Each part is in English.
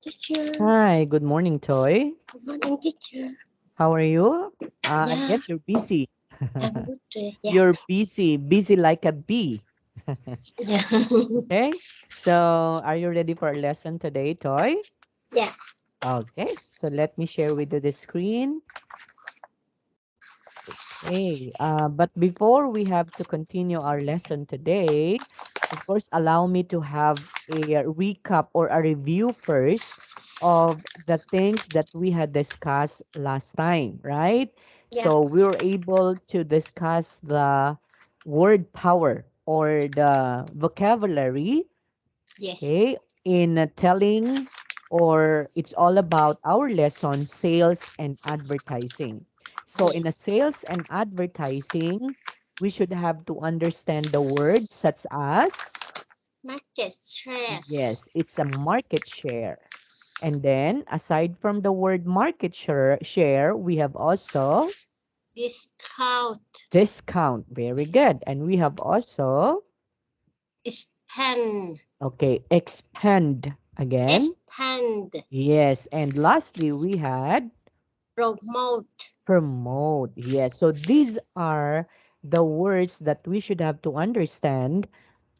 Teacher. Hi, good morning, Toy. Good morning, teacher. How are you? I Yeah, guess you're busy. I'm good today. Yeah. You're busy like a bee. Yeah. Okay, so are you ready for a lesson today, Toy? Yeah. Okay, so let me share with you the screen. Hey, but before we have to continue our lesson today, of course, allow me to have a recap or a review first of the things that we had discussed last time, right? Yeah. So we were able to discuss the word power or the vocabulary, Yes. okay, in telling, or it's all about our lesson, sales and advertising. So in a Yes. sales and advertising, we should have to understand the words such as, Market stress. yes, it's a market share. And then aside from the word market share, we have also Discount. discount. Very good. And we have also, Spend. okay, expand again. Expand. Yes, and lastly, we had Promote. promote. Yes, so these are the words that we should have to understand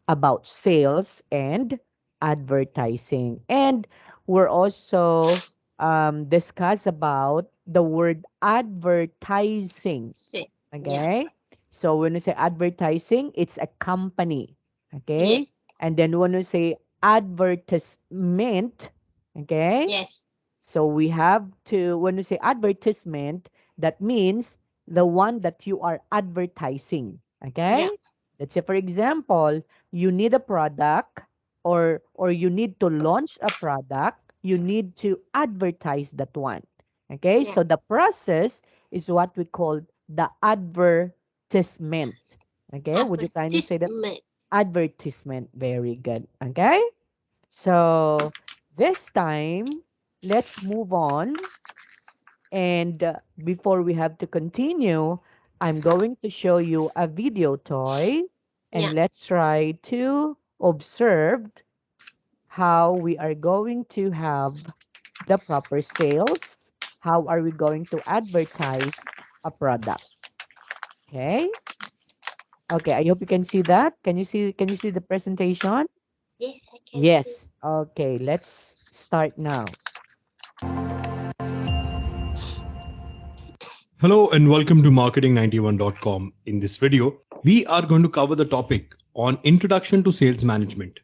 about sales and advertising. And we're also discuss about the word advertising. Say. Yeah. Okay, so when we say advertising, it's a company. Okay, Yes. and then when we say advertisement, okay, Yes. so we have to, when we say advertisement, that means the one that you are advertising. Yeah. Okay? Let's say, for example, you need a product or you need to launch a product, you need to advertise that one. Okay? Yeah. So the process is what we call the advertisement. Okay? Would you kindly say that? Advertisement. Advertisement. Very good. Okay? So this time, let's move on. And before we have to continue, I'm going to show you a video toy. Yeah. And let's try to observe how we are going to have the proper sales. How are we going to advertise a product? Okay. Okay. I hope you can see that. Can you see the presentation? Yes, I can see. Yes. Okay. Let's start now. Hello and welcome to marketing91.com. In this video, we are going to cover the topic on Introduction to Sales Management.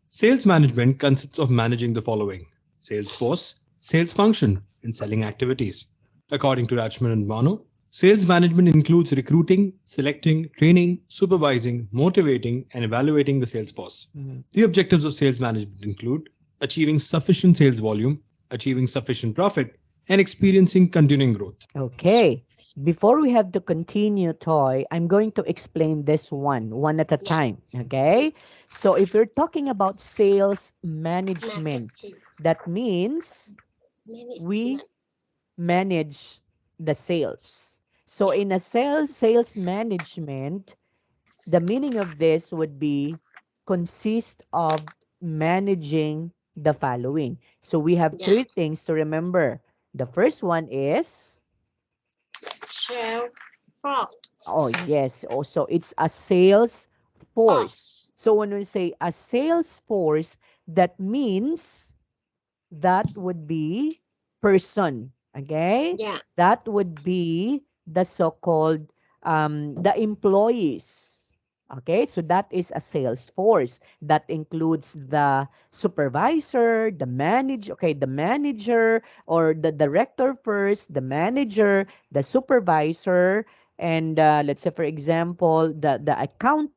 Sales management consists of managing the following: sales force, sales function, and selling activities. According to Rachman and Mano, sales management includes recruiting, selecting, training, supervising, motivating, and evaluating the sales force. Mhm. The objectives of sales management include achieving sufficient sales volume, achieving sufficient profit, and experiencing continuing growth. Okay. Before we have to continue, Toy, I'm going to explain this one at a Yeah. time. Okay. So if you're talking about sales management, Marketing. that means we Management. manage the sales. So Yeah. in a sales management, the meaning of this would be consist of managing the following. So we have Yeah. three things to remember. The first one is, Share oh, products. yes. Also, it's a sales force. Boss. So when we say a sales force, that means that would be person. Okay? Yeah. That would be the so-called the employees. Okay, so that is a sales force. That includes the supervisor, the manager, okay, the manager or the director first, the manager, the supervisor, and let's say for example, the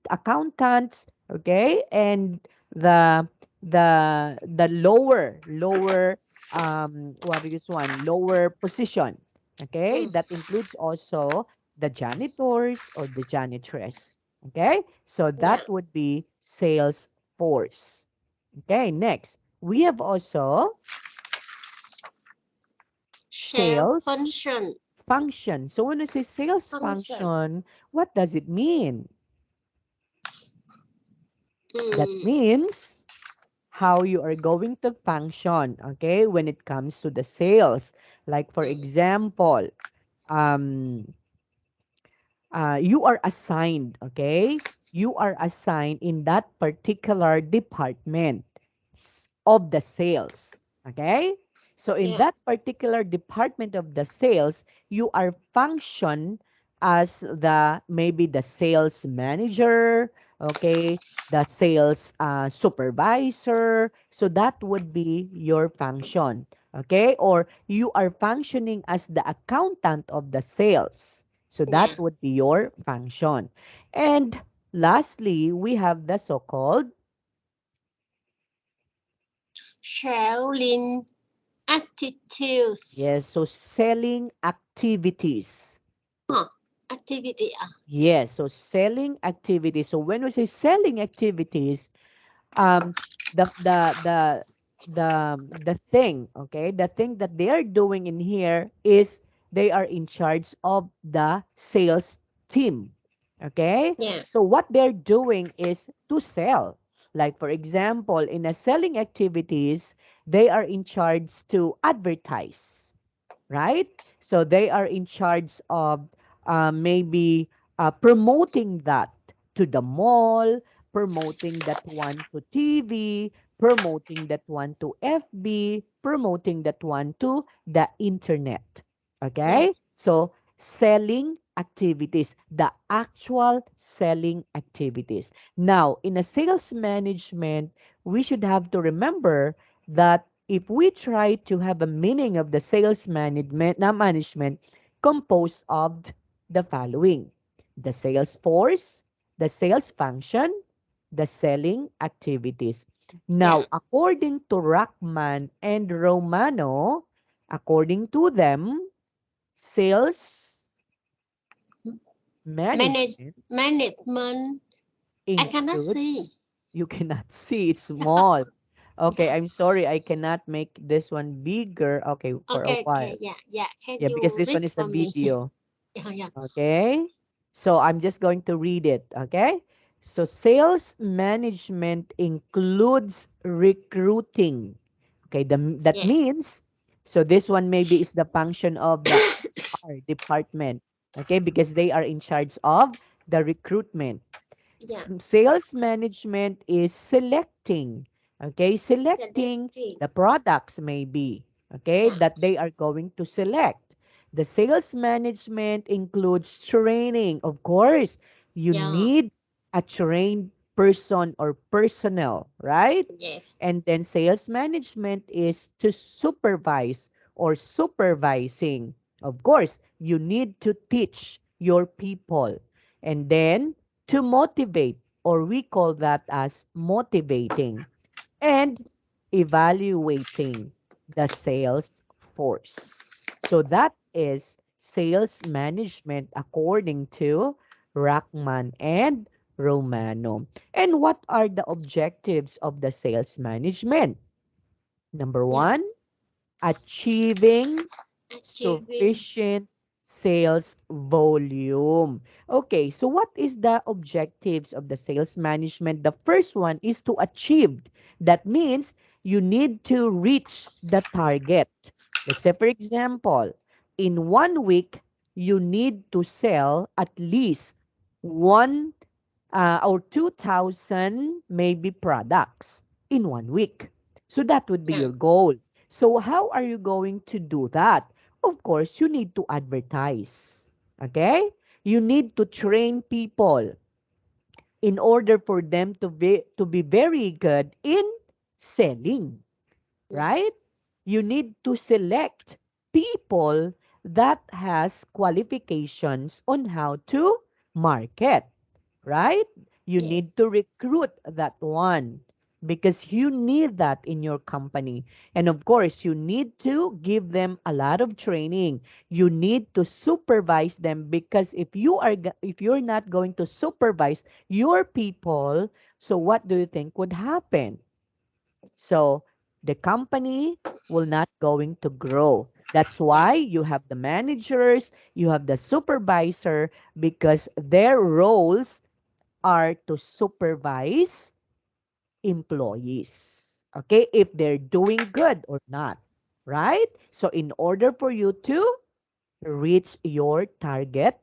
accountants, okay, and the the lower what is this one, lower position, okay, Mm. that includes also the janitors or the janitress. Okay, so Yeah. that would be sales force. Okay, next we have also Share sales function. function. So when we say sales Function. function, what does it mean? That Mm. means how you are going to function, okay, when it comes to the sales. Like, for Mm. example, um, you are assigned, okay? You are assigned in that particular department of the sales, okay? So in Yeah. that particular department of the sales, you are function as the maybe the sales manager, okay? The sales supervisor. So that would be your function, okay? Or you are functioning as the accountant of the sales. So Yeah. that would be your function. And lastly, we have the so-called, Selling attitudes. yes, so selling activities. Huh. Activity. Yes, so selling activities. So when we say selling activities, um the thing, okay, the thing that they are doing in here is they are in charge of the sales team, okay. Yeah. So what they're doing is to sell. Like, for example, in a selling activities, they are in charge to advertise, right? So they are in charge of maybe promoting that to the mall, promoting that one to TV, promoting that one to FB, promoting that one to the internet. Yeah. Okay? So selling activities, the actual selling activities. Now, in a sales management, we should have to remember that if we try to have a meaning of the sales management, na management composed of the following: the sales force, the sales function, the selling activities. Yeah. Now, according to Rackman and Romano, according to them, sales Manage management management. I cannot see. includes, you cannot see, it's small. Okay, I'm sorry, I cannot make this one bigger. Okay, for a Okay. while. Okay. Yeah. Yeah. Can Yeah, because you this read one is a for me? video. Yeah. Yeah. Okay. So I'm just going to read it. Okay. So sales management includes recruiting. Okay. That Yes. means, so this one maybe is the function of the HR department. Okay. Because they are in charge of the recruitment. Yeah. Sales management is selecting, okay, selecting Selecting. the products maybe, okay, Yeah. that they are going to select. The sales management includes training. Of course, you Yeah. need a trained person or personnel, right? Yes. And then sales management is to supervise or supervising. Of course, you need to teach your people. And then to motivate, or we call that as motivating, and evaluating the sales force. So that is sales management according to Rackman and Romano. And what are the objectives of the sales management? Number Yeah. one, achieving Achieving. sufficient sales volume. Okay, so what is the objectives of the sales management? The first one is to achieve. That means you need to reach the target. Let's say, for example, in 1 week, you need to sell at least one or 2,000 maybe products in 1 week. So that would be Yeah. your goal. So how are you going to do that? Of course, you need to advertise. Okay? You need to train people in order for them to be very good in selling, Yeah. right? You need to select people that has qualifications on how to market, right? You need Yes. to recruit that one because you need that in your company. And of course, you need to give them a lot of training. You need to supervise them because if you're not going to supervise your people, so what do you think would happen? So the company will not going to grow. That's Yeah. why you have the managers, you have the supervisor, because their roles are to supervise employees. Okay, if they're doing good or not, right? So in order for you to reach your target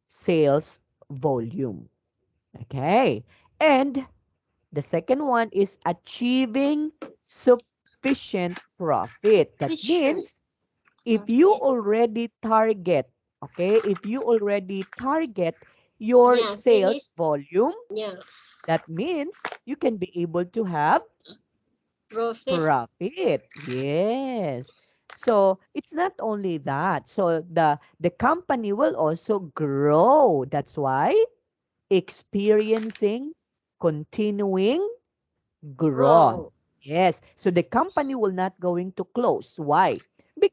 sales volume. Okay. And the second one is achieving sufficient profit. That Sufficient. means if you Yes. already target, okay, if you already target your Yeah, sales finish. volume, Yeah. that means you can be able to have Profit. profit. Yes. So it's not only that. So the company will also grow. That's why experiencing continuing growth. Grow. Yes. So the company will not going to close. Why?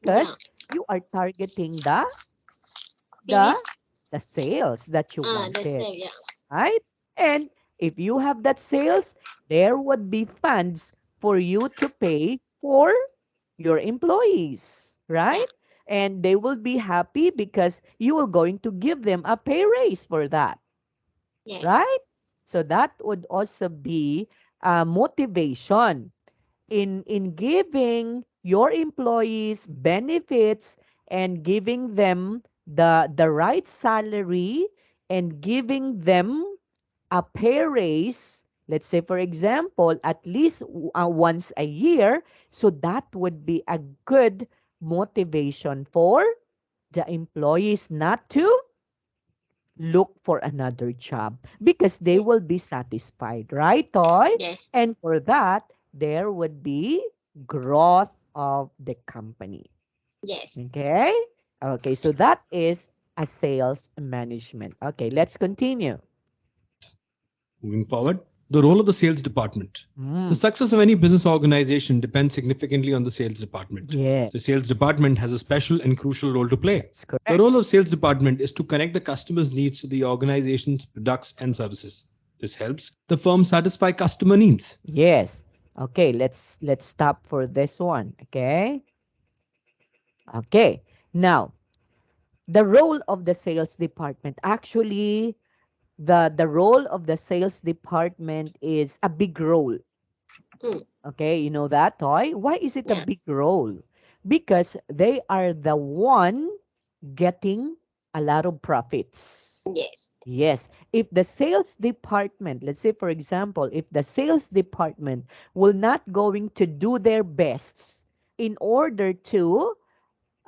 Yeah. Because you are targeting the Finish. the sales that you The wanted, same. Yeah. right? And if you have that sales, there would be funds for you to pay for your employees, Yeah. right? And they will be happy because you will going to give them a pay raise for that, Yes. right? So that would also be a motivation in giving your employees benefits and giving them the right salary and giving them a pay raise, let's say for example at least once a year, so that would be a good motivation for the employees not to look for another job because they Ye- will be satisfied, right, Toy? Yes. And for that, there would be growth of the company. Yes. Okay? Okay, so that is a sales management. Okay, let's continue. Moving forward, the role of the sales department. The Mm, success of any business organization depends significantly on the sales department. yeah, The sales department has a special and crucial role to play. that's The correct. role of sales department is to connect the customer's needs to the organization's products and services. This helps the firm satisfy customer needs. Yes. Okay, let's stop for this one. Okay? Okay. Now, the role of the sales department. Actually, the role of the sales department is a big role. Mm. Okay, you know that, Toy? Why is it a Yeah. big role? Because they are the one getting a lot of profits. Yes. Yes, if the sales department, let's say for example, if the sales department will not going to do their bests in order to,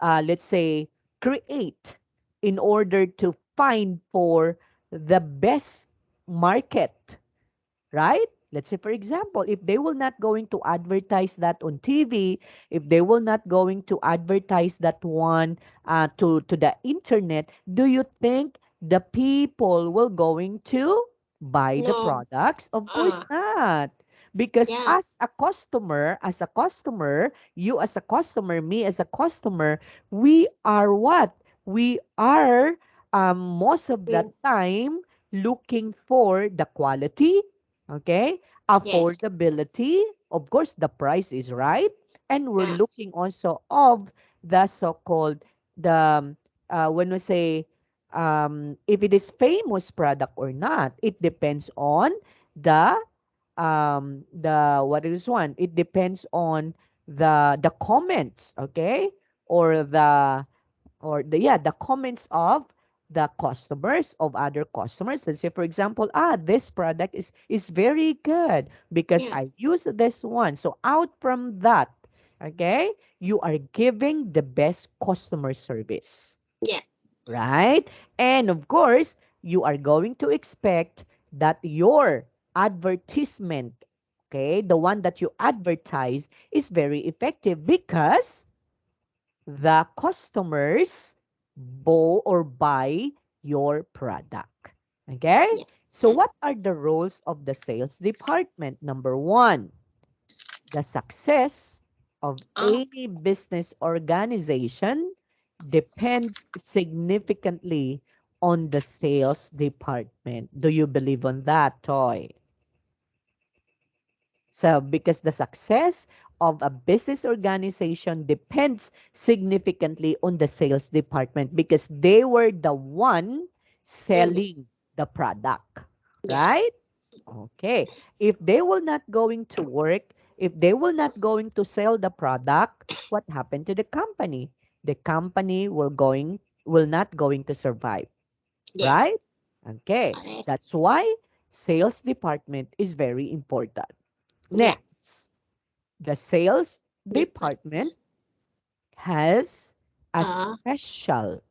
let's say, create, in order to find for the best market, right? Let's say, for example, if they will not going to advertise that on TV, if they will not going to advertise that one to the internet, do you think the people will going to buy the No. products? Of course Ah. not. Because Yeah. as a customer, you as a customer, me as a customer, we are what? We are most of the We. time looking for the quality, okay, Yes. affordability, of course the price is right, and we're Yeah. looking also of the so-called the when we say if it is famous product or not, it depends on the the what is one, it depends on the comments, okay, or the yeah, the comments of the customers, of other customers. Let's say for example, this product is very good because Yeah. I use this one. So out from that, okay, you are giving the best customer service, Yeah. right? And of course, you are going to expect that your advertisement, okay, the one that you advertise is very effective because the customers buy your product. Okay? Yes. So what are the roles of the sales department? Number one, the success of Ah. any business organization depends significantly on the sales department. Do you believe on that, Toy? So, because the success of a business organization depends significantly on the sales department because they were the one Mm. selling the product, Yeah. right? Okay. If they will not going to work, if they will not going to sell the product, what happened to the company? The company will not going to survive, Yes. right? Okay. Correct. That's why sales department is very important. Yeah. Next, the sales department Department. has a Uh, special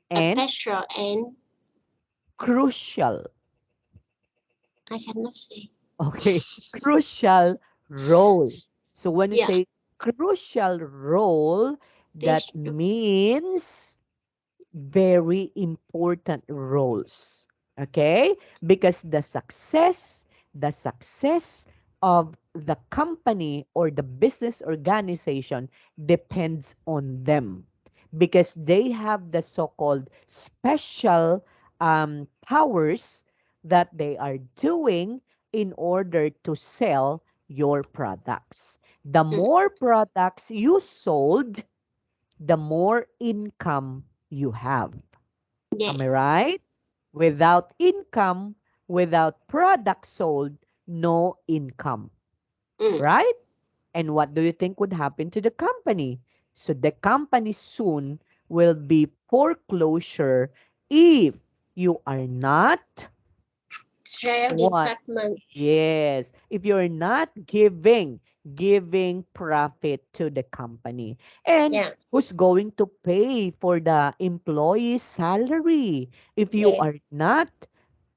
a and special and crucial, I cannot say. okay, crucial role. So when you Yeah. say crucial role, that This. means very important roles. Okay? Because the success of the company or the business organization depends on them because they have the so-called special powers that they are doing in order to sell your products. The Mm, more products you sold, the more income you have. Am I yes. right? Without income, without product sold, no income, Mm, right? And what do you think would happen to the company? So the company soon will be foreclosure if you are not sales what? department. Yes, if you're not giving profit to the company. And Yeah. who's going to pay for the employee's salary if you are Yes. not,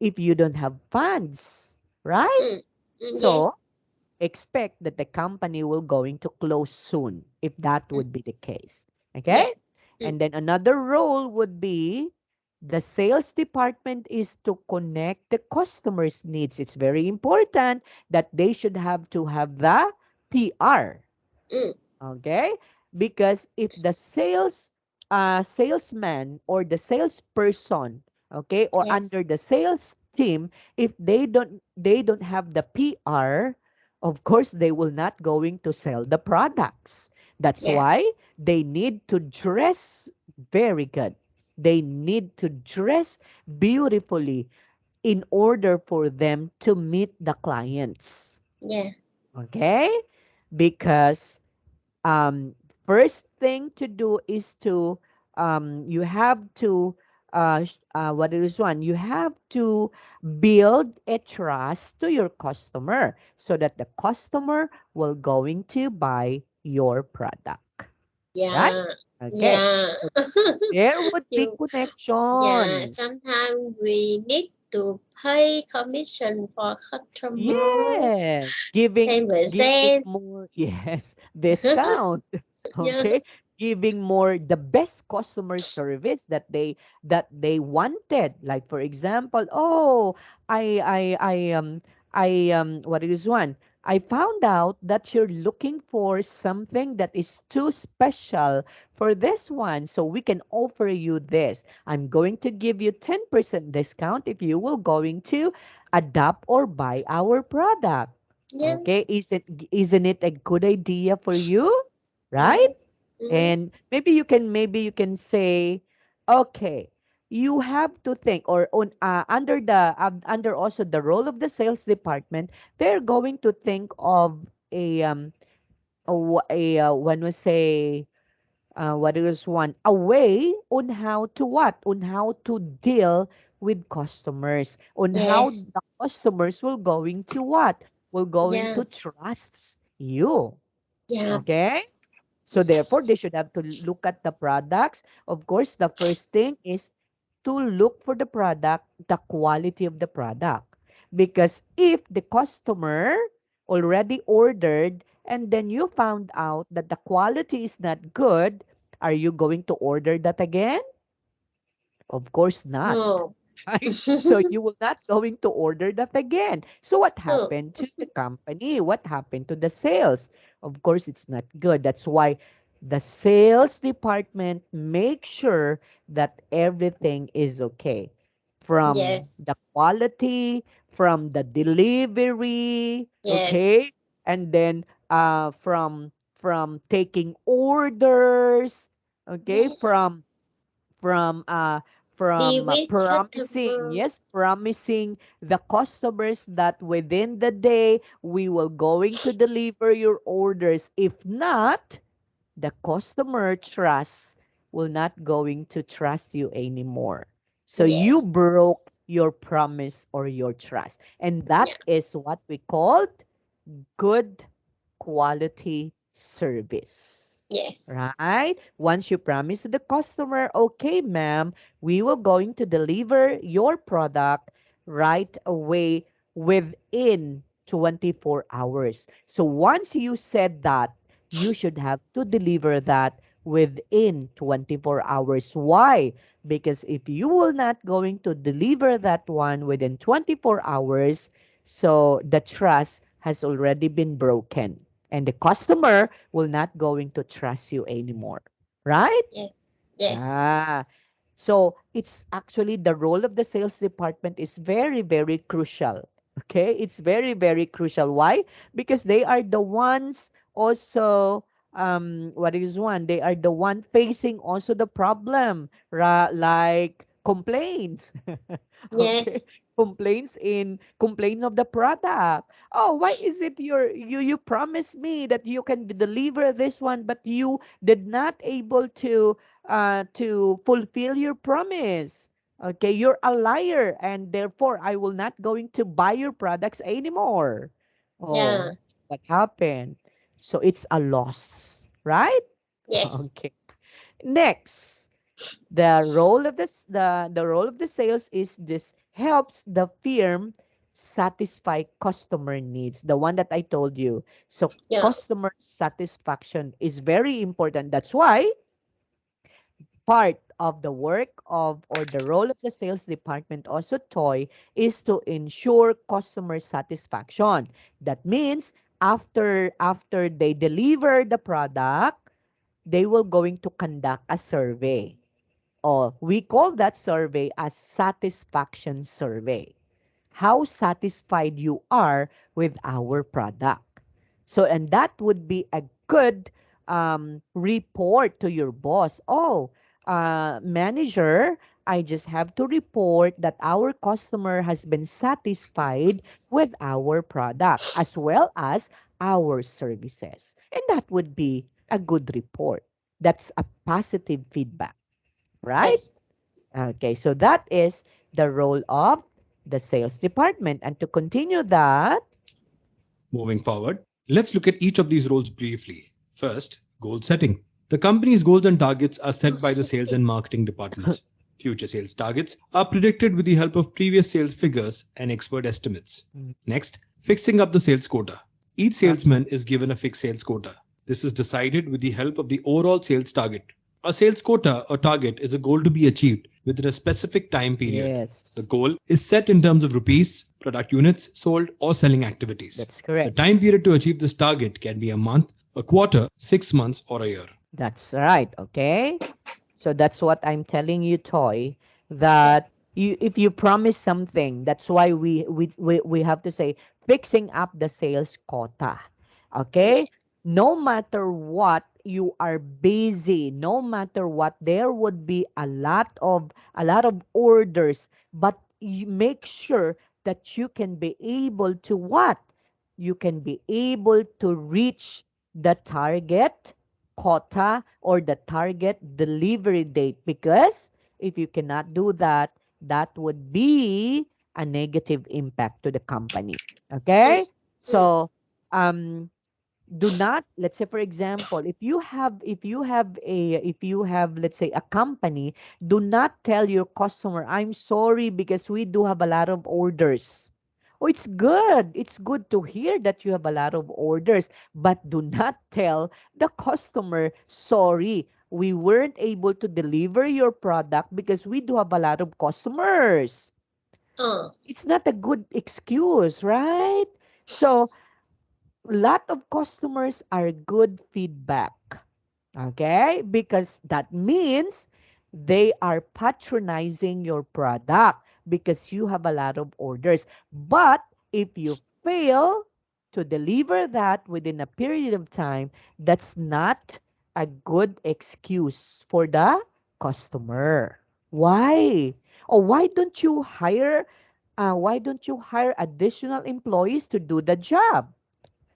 if you don't have funds, right? Mm, So yes. expect that the company will going to close soon if that Mm, would be the case. Okay? yeah. Mm, And then another role would be the sales department is to connect the customer's needs. It's very important that they should have to have the PR. mm, Okay? Because if the salesman or the salesperson, okay, or yes. under the sales team, if they don't have the PR, of course they will not going to sell the products. That's Yeah. why they need to dress very good. They need to dress beautifully in order for them to meet the clients. Yeah. Okay? Because um, first thing to do is to you have to what is one you have to build a trust to your customer so that the customer will going to buy your product, right? Yeah. Okay, Yeah. so there would be You. Yeah. connections. Sometimes we need to pay commission for customer. Yes, giving 10%. more, yes, discount. Yeah. Okay, giving more the best customer service that they wanted. Like for example, oh, I what is one? I found out that you're looking for something that is too special for this one, so we can offer you this. I'm going to give you 10% discount if you will going to adopt or buy our product. Yeah. Okay, isn't it a good idea for you? Right? Yes. Mm-hmm. And maybe you can say, okay, you have to think or on under also the role of the sales department, they're going to think of when we say what is one a way on how to what on how to deal with customers, on how Yes. the customers will going to what will going to Yes. trust you. Yeah. Okay, so therefore they should have to look at the products. Of course, the first thing is to look for the product, the quality of the product. Because if the customer already ordered and then you found out that the quality is not good, are you going to order that again? Of course not. No. Right? So you will not going to order that again. So what No. happened to the company? What happened to the sales? Of course, it's not good. That's why the sales department make sure that everything is okay. From Yes. the quality, from the delivery, Yes. okay? And then from taking orders, okay? Yes. From Be from with promising, customer. yes, promising the customers that within the day we will going to deliver your orders. If not, the customer trust will not going to trust you anymore. So you Yes. broke your promise or your trust. And that Yeah. is what we called good quality service. Yes. Right? Once you promise to the customer, okay, ma'am, we will going to deliver your product right away within 24 hours. So once you said that, you should have to deliver that within 24 hours. Why? Because if you will not going to deliver that one within 24 hours, so the trust has already been broken and the customer will not going to trust you anymore. Right? Yes. Yes. Ah, so it's actually the role of the sales department is very, very crucial. Okay, it's very, very crucial. Why? Because they are the ones also what is one? They are the one facing also the problem, like complaints. Okay. Yes. Complaints of the product. Oh, why is it you promised me that you can deliver this one, but you did not able to fulfill your promise. Okay, you're a liar, and therefore I will not going to buy your products anymore. Yeah. Oh, what happened? So it's a loss, right? Yes. Okay. Next, the role of this the role of the sales is this helps the firm satisfy customer needs. The one that I told you. So Yeah. customer satisfaction is very important. That's why part of the work of or the role of the sales department also toy is to ensure customer satisfaction. That means after they deliver the product, they will going to conduct a survey. Or we call that survey as satisfaction survey. How satisfied you are with our product. So, and that would be a good report to your boss. Oh, manager, I just have to report that our customer has been satisfied with our product as well as our services. And that would be a good report. That's a positive feedback, right? Yes. Okay, so that is the role of the sales department. And to continue that, Moving forward, let's look at each of these roles briefly. First, goal setting. The company's goals and targets are set by the sales and marketing departments. Future sales targets are predicted with the help of previous sales figures and expert estimates. Mm, Next, fixing up the sales quota. Each right. salesman is given a fixed sales quota. This is decided with the help of the overall sales target. A sales quota or target is a goal to be achieved within a specific time period. The Yes, goal is set in terms of rupees, product units sold, or selling activities. that's The correct. time period to achieve this target can be a month, a quarter, 6 months, or a year. That's right. Okay. So that's what I'm telling you, Toy, Yeah. that you if you promise something, that's why we have to say fixing up the sales quota. Yeah. Okay? No matter what, you are busy, no matter what, there would be a lot of orders, but you make sure that you can be able to what? You can be able to reach the target quota or the target delivery date, because if you cannot do that, that would be a negative impact to the company. Mm. Okay? Mm. So um do not, let's say for example, if you have let's say a company, do not tell your customer, I'm sorry because we do have a lot of orders. Oh, it's good to hear that you have a lot of orders, but do not tell the customer, sorry, we weren't able to deliver your product because we do have a lot of customers. Oh. It's not a good excuse, right? So lot of customers are good feedback. Okay? Because that means they are patronizing your product because you have a lot of orders. But if you fail to deliver that within a period of time, that's not a good excuse for the customer. Why? Or why don't you hire additional employees to do the job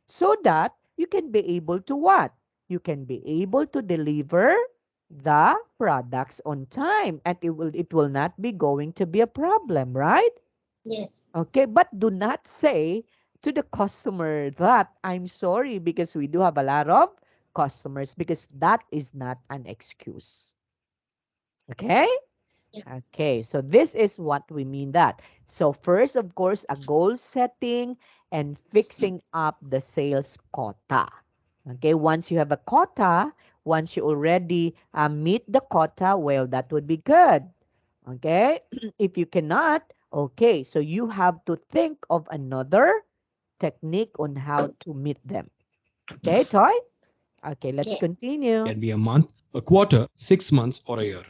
so that you can be able to what? You can be able to deliver the products on time and it will not be going to be a problem, right? Yes. Okay, but do not say to the customer that I'm sorry because we do have a lot of customers because that is not an excuse. Okay? Yeah. Okay, so this is what we mean that. So first, of course, a goal setting and fixing up the sales quota. Okay, once you have a quota, once you already meet the quota, well, that would be good. Okay, if you cannot, okay, so you have to think of another technique on how to meet them. Okay, Toy? Okay, let's Yes. continue. Can be a month, a quarter, 6 months, or a year.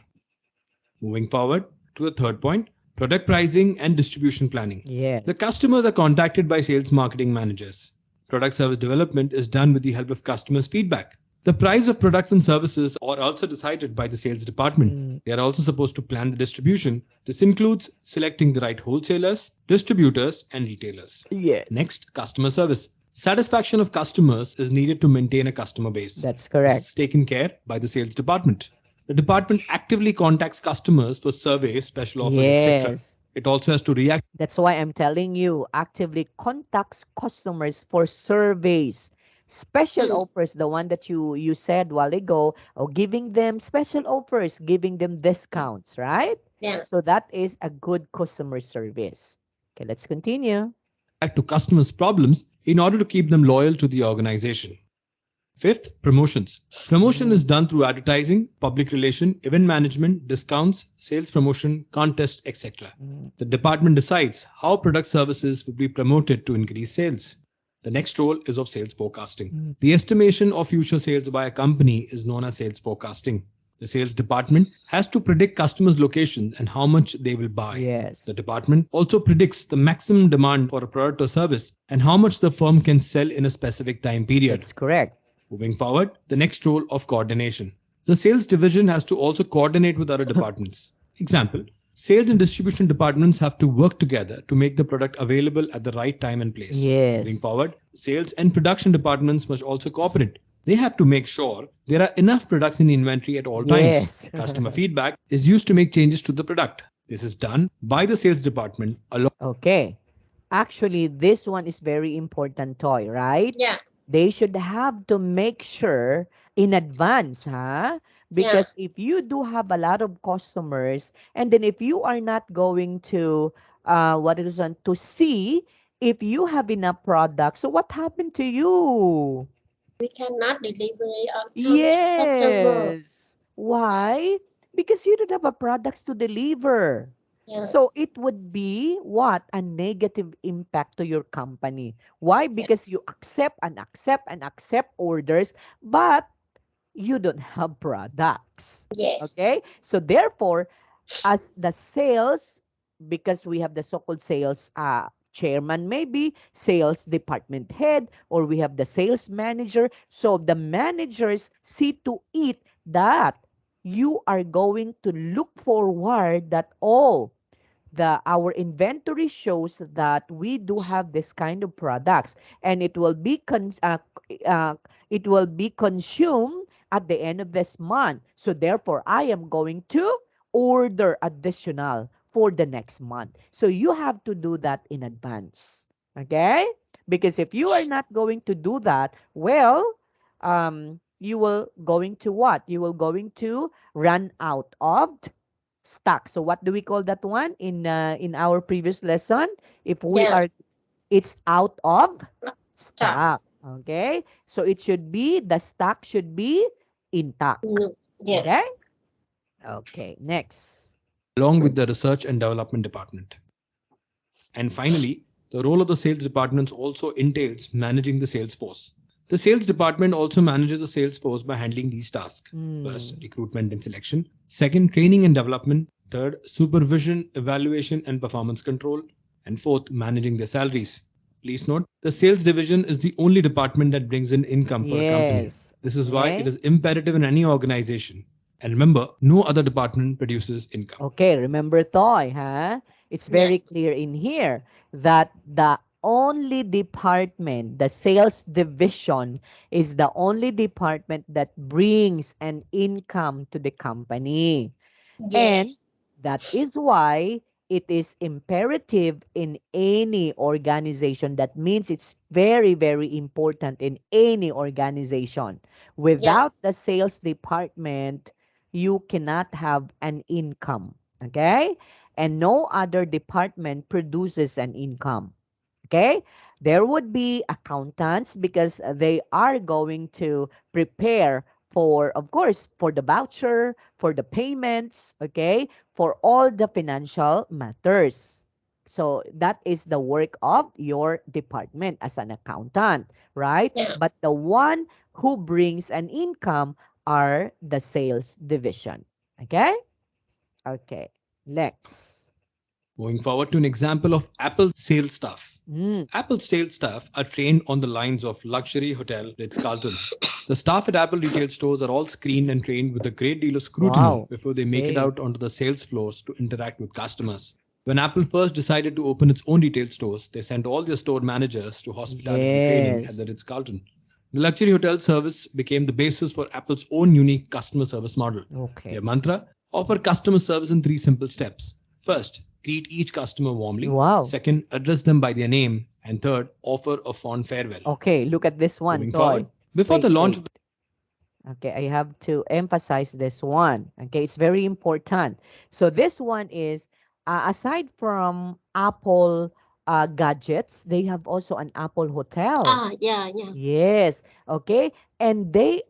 Moving forward to the third point, product pricing and distribution planning. The Yes. customers are contacted by sales marketing managers. Product service development is done with the help of customers' feedback. The price of products and services are also decided by the sales department. Mm, They are also supposed to plan the distribution. This includes selecting the right wholesalers, distributors, and retailers. yes, Next, customer service. Satisfaction of customers is needed to maintain a customer base. that's This correct. is taken care by the sales department. The department actively contacts customers for surveys, special offers, etc. Yes. It also has to react That's why I'm telling you, actively contacts customers for surveys, special Mm. offers, the one that you said while ago, or giving them special offers, giving them discounts, right? Yeah. So that is a good customer service. Okay, let's continue. to customers' problems in order to keep them loyal to the organization. Fifth, promotions. Promotion is Mm, done through advertising, public relation, event management, discounts, sales promotion, contest, etc. mm, The department decides how product services will be promoted to increase sales. The next role is of sales forecasting. mm. The estimation of future sales by a company is known as sales forecasting. The sales department has to predict customers' location and how much they will buy. The Yes, department also predicts the maximum demand for a product or service and how much the firm can sell in a specific time period. that's correct. Moving forward, the next role of coordination. The sales division has to also coordinate with other departments. Example, sales and distribution departments have to work together to make the product available at the right time and place. Moving Yes, forward, sales and production departments must also cooperate. They have to make sure there are enough products in the inventory at all times. yes. Customer feedback is used to make changes to the product. This is done by the sales department along Okay. Actually, this one is very important, Toy, right? Yeah. They should have to make sure in advance, huh? Yeah. Because if you do have a lot of customers, and then if you are not going to, what it is on, to see if you have enough products, so what happened to you? We cannot deliver it on time to customer. Yes. Why? Because you don't have a products to deliver. Yeah. So it would be what? A negative impact to your company. Why? Yeah. Because you accept and accept and accept orders, but you don't have products. Yes. Okay? So therefore, as the sales, because we have the so-called sales chairman, maybe sales department head, or we have the sales manager. So the managers see to it that you are going to look forward that, oh, the our inventory shows that we do have this kind of products and uh, it will be consumed at the end of this month, so therefore I am going to order additional for the next month. So you have to do that in advance, okay? Because if you are not going to do that, well, you will going to what? You will going to run out of stock. So what do we call that one in our previous lesson? If we Yeah. are, it's out of Stop. stock. Okay? So it should be, the stock should be intact. No. Yeah. Okay? Okay, next. with the research and development department. And finally, the role of the sales department also entails managing the sales force. The sales department also manages the sales force by handling these tasks. First, Hmm. recruitment and selection. Second, training and development. Third, supervision, evaluation, and performance control. And fourth, managing their salaries. Please note, the sales division is the only department that brings in income for a company. Yes. This is why it Okay. is imperative in any organization And remember, no other department produces income. Okay, remember Thoy, huh? It's Yeah. very clear in here that the only department, the sales division, is the only department that brings an income to the company. And Yes. that is why it is imperative in any organization. That means it's very, very important in any organization. Yeah. Without the sales department, you cannot have an income. Okay? And no other department produces an income. Okay? There would be accountants because they are going to prepare for, of course, for the voucher, for the payments, okay, for all the financial matters. So that is the work of your department as an accountant, right? Yeah. But the one who brings an income are the sales division. Okay? Okay. Next. Moving forward to an example of Apple sales staff. Mm, Apple sales staff are trained on the lines of luxury hotel Ritz-Carlton. The staff at Apple retail stores are all screened and trained with a great deal of scrutiny wow. before they make it Okay. out onto the sales floors to interact with customers. When Apple first decided to open its own retail stores, they sent all their store managers to hospitality training at the Yes. Ritz-Carlton. The luxury hotel service became the basis for Apple's own unique customer service model. Okay. Their mantra: offer customer service in three simple steps. First, greet each customer warmly. Wow. Second, address them by their name. And third, offer a fond farewell. Okay, look at this one, Moving forward, Toy. before the Wait, launch wait. of the Okay, I have to emphasize this one. Okay, it's very important. So this one is aside from Apple gadgets, they have also an Apple hotel. Yeah, yeah. Yes, okay. And they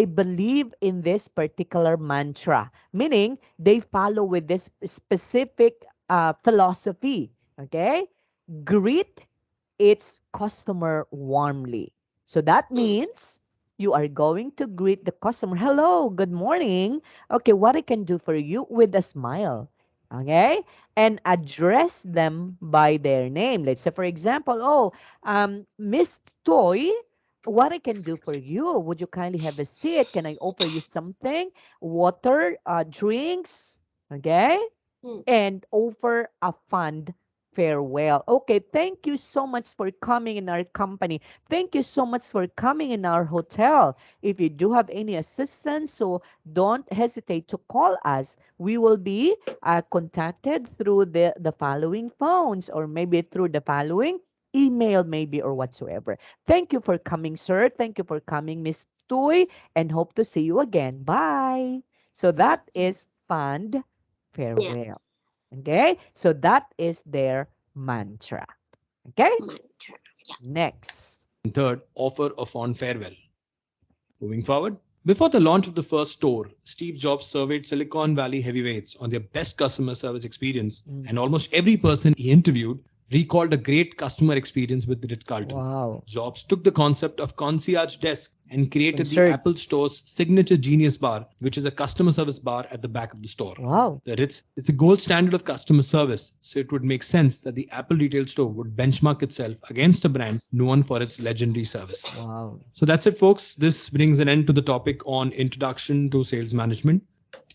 believe in this particular mantra, meaning they follow with this specific philosophy. Okay, greet its customer warmly. So that Mm. means you are going to greet the customer. Hello, good morning. Okay, what I can do for you with a smile. Okay, and address them by their name. Let's say, for example, oh, Miss Toy, what I can do for you? Would you kindly have a seat? Can I offer you something? Water, drinks, okay? Mm. And offer a fund farewell. Okay, thank you so much for coming in our company. Thank you so much for coming in our hotel. If you do have any assistance, so don't hesitate to call us. We will be contacted through the following phones or maybe through the following email maybe or whatsoever. Thank you for coming, sir. Thank you for coming, Miss Tuy, and hope to see you again. Bye. So that is fund Yeah. farewell. Okay? So that is their mantra. Okay? Mantra. Next. and third, offer a fond farewell. Moving forward, before the launch of the first store, Steve Jobs surveyed Silicon Valley heavyweights on their best customer service experience, Mm. and almost every person he interviewed recalled a great customer experience with Ritz Carlton. Wow. Jobs took the concept of concierge desk and created the Apple Concerts. Store's signature Genius Bar, which is a customer service bar at the back of the store. Wow. The Ritz is the gold standard of customer service, so it would make sense that the Apple retail store would benchmark itself against a brand known for its legendary service. Wow. So that's it, folks. This brings an end to the topic on introduction to sales management.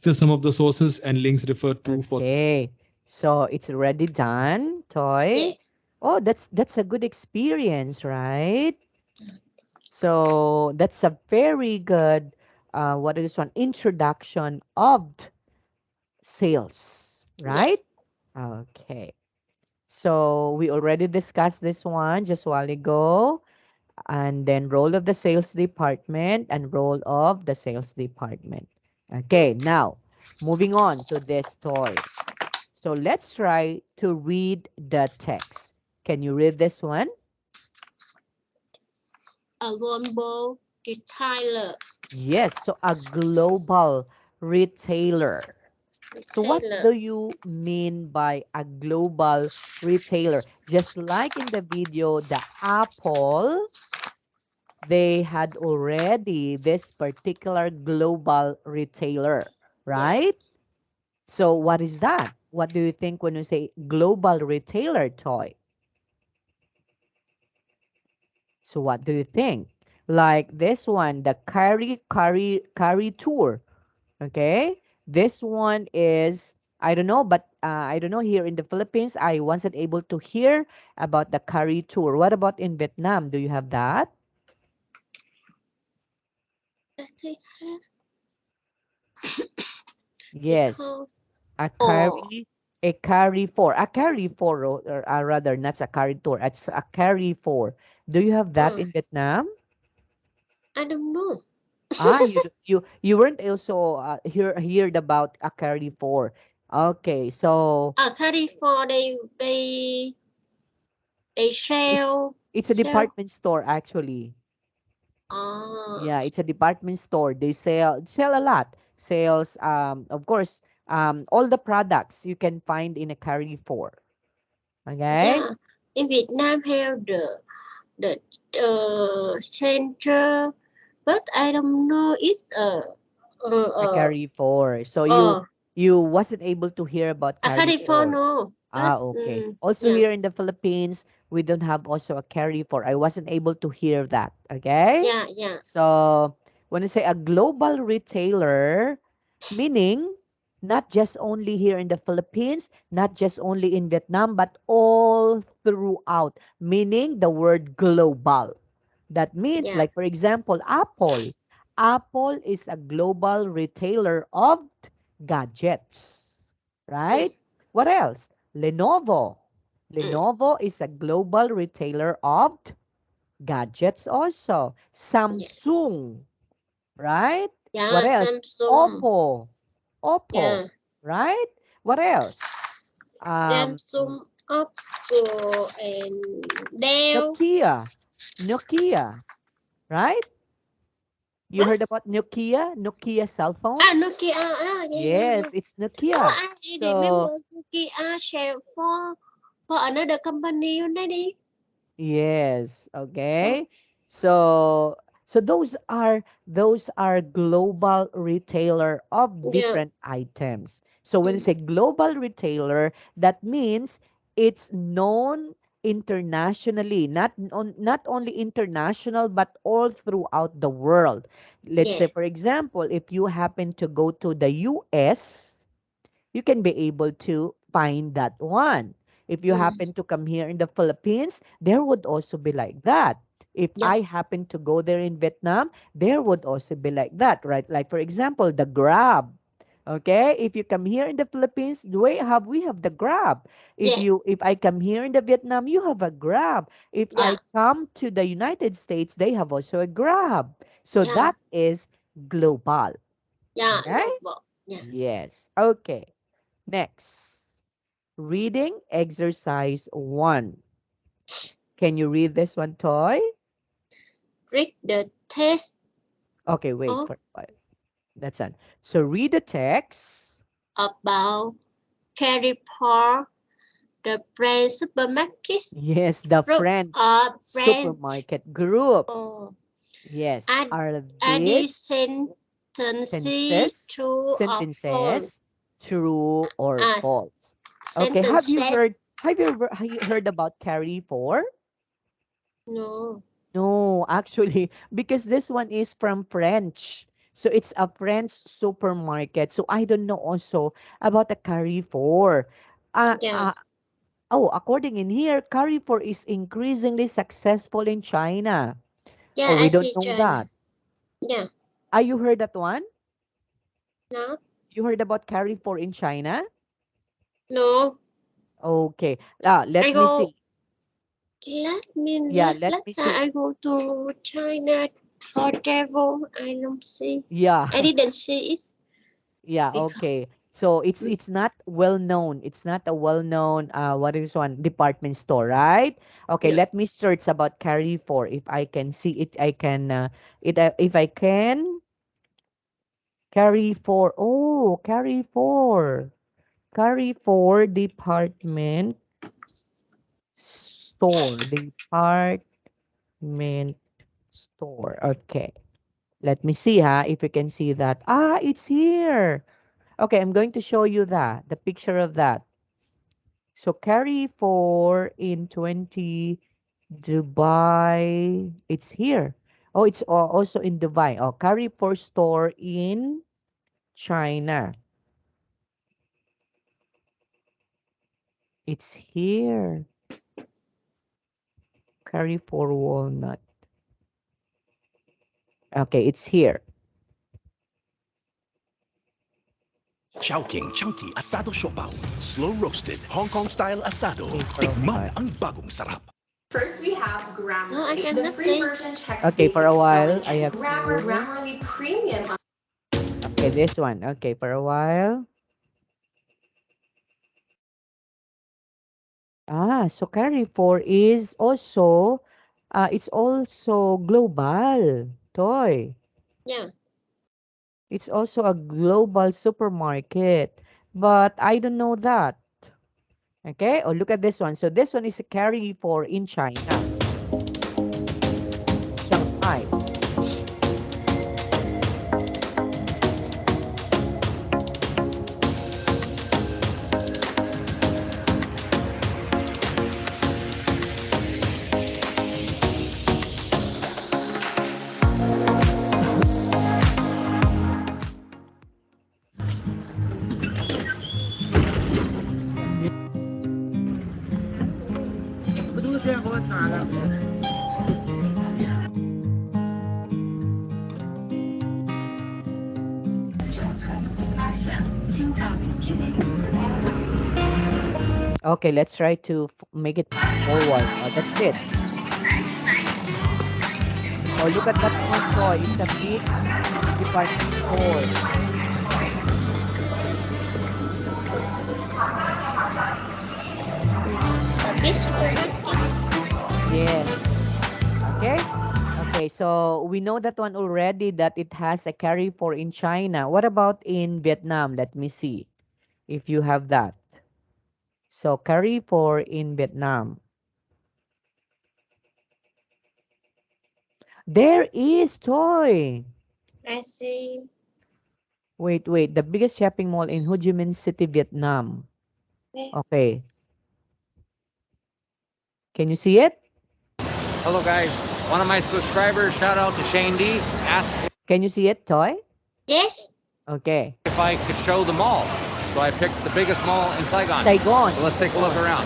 These are some of the sources and links referred to for. Okay. So it's already done, Toy. Yes. Oh, that's a good experience, right? So that's a very good what is one introduction of sales, right? Yes. Okay. So we already discussed this one just a while ago. And then role of the sales department and role of the sales department. Mm. Okay, now moving on to this toy. So let's try to read the text. Can you read this one? A global retailer. Yes, so a global retailer. So what Retailer. do you mean by a global retailer? Just like in the video, the Apple, they had already this particular global retailer, Yeah. right? So what is that? What do you think when you say global retailer toy? So what do you think? Like this one, the curry tour. Okay. This one is, I don't know, but I don't know, here in the Philippines, I wasn't able to hear about the curry tour. What about in Vietnam? Do you have that? I think Yes. because A oh curry, a curry for, a curry for, or rather, not a curry tour, it's a curry for. Do you have that uh, in Vietnam? I don't know. Ah, you weren't also heard about a curry for. Okay, so California they it's it's a sell department store actually. uh Yeah, it's a department store. They sell a lot. Sales of course all the products you can find in a curry for. Okay? yeah in Vietnam have the center, but I don't know it's A curry for. So uh you wasn't able to hear about a curry for. California, but Ah, okay. Also yeah here in the Philippines, we don't have also a carry for. I wasn't able to hear that. Okay? yeah So when you say a global retailer, meaning not just only here in the Philippines, not just only in Vietnam, but all throughout, meaning the word global. That means, yeah like, for example, Apple. Apple is a global retailer of gadgets, mm, right? What else? Lenovo. mm, Lenovo is a global retailer of gadgets also. yeah Samsung, right? What yeah else? Samsung Oppo. Oppo, yeah right? What else? Um, Samsung, Oppo, and Dell. Nokia. Nokia, right? You heard What? about Nokia? Nokia cell phone? Nokia. Yeah. Yes, it's Oh, Nokia. I remember So, Nokia share for another company already. yes, Oh, okay. So those are global retailer of yeah, different items. So when you mm, say global retailer, that means it's known internationally, not only international but all throughout the world. Let's say yes, for example, if you happen to go to the US, you can be able to find that one. If you mm, happen to come here in the Philippines, there would also be like that. If yeah, I happen to go there in Vietnam, there would also be like that, right? Like for example, the Grab. Okay, if you come here in the Philippines, we have the Grab. If yeah, I come here in the Vietnam, you have a Grab. If yeah, I come to the United States, they have also a Grab. So yeah, that is global. yeah, Okay? global. Yeah, Yes. Okay. Next, reading exercise 1. Can you read this one, Toy? read the text Okay, wait of for what? That's it. So read the text. about Carry Park, the brand supermarkets Yes, the group French of brand. supermarket group. Oh, Yes, add are add these sentences sentences, true or false. sentences true or As false? Okay, sentences. have you heard about carry for? No. No, actually, because this one is from French. So it's a French supermarket. So I don't know also about the Carrefour. Uh, Yeah. uh, according in here, Carrefour is increasingly successful in China. Yeah, Oh, I we don't see know China. that. Yeah. Ah, you heard that one? No. You heard about Carrefour in China? No. Okay. I Let me go see. Yeah, let me last time see. I go to China for travel. I don't see. Yeah. I didn't see it Yeah, because okay. So it's mm, it's not well known. It's not a well known what is one department store, right? Okay, no. let me search about Carrefour. If I can see it, I can if I can Carrefour. Oh, Carrefour. Carrefour department store. Department store. Okay. Let me see if you can see that. Ah, it's here. Okay, I'm going to show you the picture of that. So carry for in 20 Dubai. It's here. Oh, it's also in Dubai. Oh, carry for store in China. It's here. Carry for walnut. Okay, it's here. Chowking Chunky Asado Siopaw. Slow roasted Hong Kong style asado. Okay, for a Tikman while. ang bagong sarap. First, we have No, I Grammarly. The cannot free say. version checks Okay, for basic a while, spelling I and have grammar. to. Grammarly Premium. Okay, this one. Okay, for a while. So carry for is also, it's also global. Toy. Yeah. It's also a global supermarket. But I don't know that. Okay? Oh, look at this one. So this one is a carry for in China, Shanghai. Okay, let's try to make it forward. Oh, that's it. Oh, look at that one toy. It's a big department store. A big supermarket. Yes. Okay. Okay, so we know that one already that it has a carry for in China. What about in Vietnam? Let me see if you have that. So carry for in Vietnam. There is toy. I see. Wait, wait. The biggest shopping mall in Ho Chi Minh City, Vietnam. Okay. Okay. Can you see it? Hello guys, one of my subscribers, shout out to Shane D, asked Can you see it, toy? Yes. Okay. if I could show the mall. So I picked the biggest mall in Saigon. Saigon. So let's take a look around.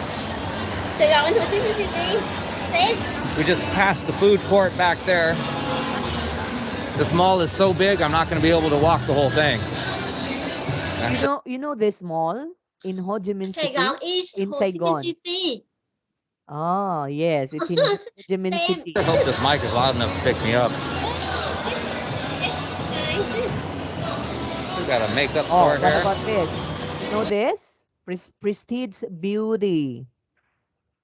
Sài Gòn, Hồ Chí Minh City. Xem. We just passed the food court back there. This mall is so big, I'm not going to be able to walk the whole thing. You know this mall in Ho Chi Minh Sài City? Gòn is In Hồ Chí Minh Saigon. City. Oh, yes. It's in Ho Chi Minh Xem. City. I hope this mic is loud enough to pick me up. We got a makeup Oh, store what here. about this? You know this? Prestige Beauty.